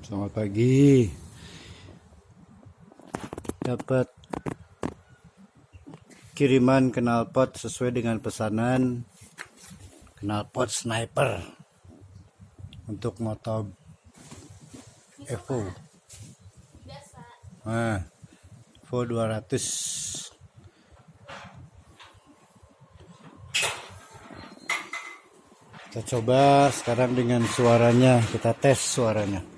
Selamat pagi. Dapat kiriman knalpot sesuai dengan pesanan knalpot sniper untuk motor evo. Nah, evo 200. Kita coba sekarang dengan suaranya, kita tes suaranya.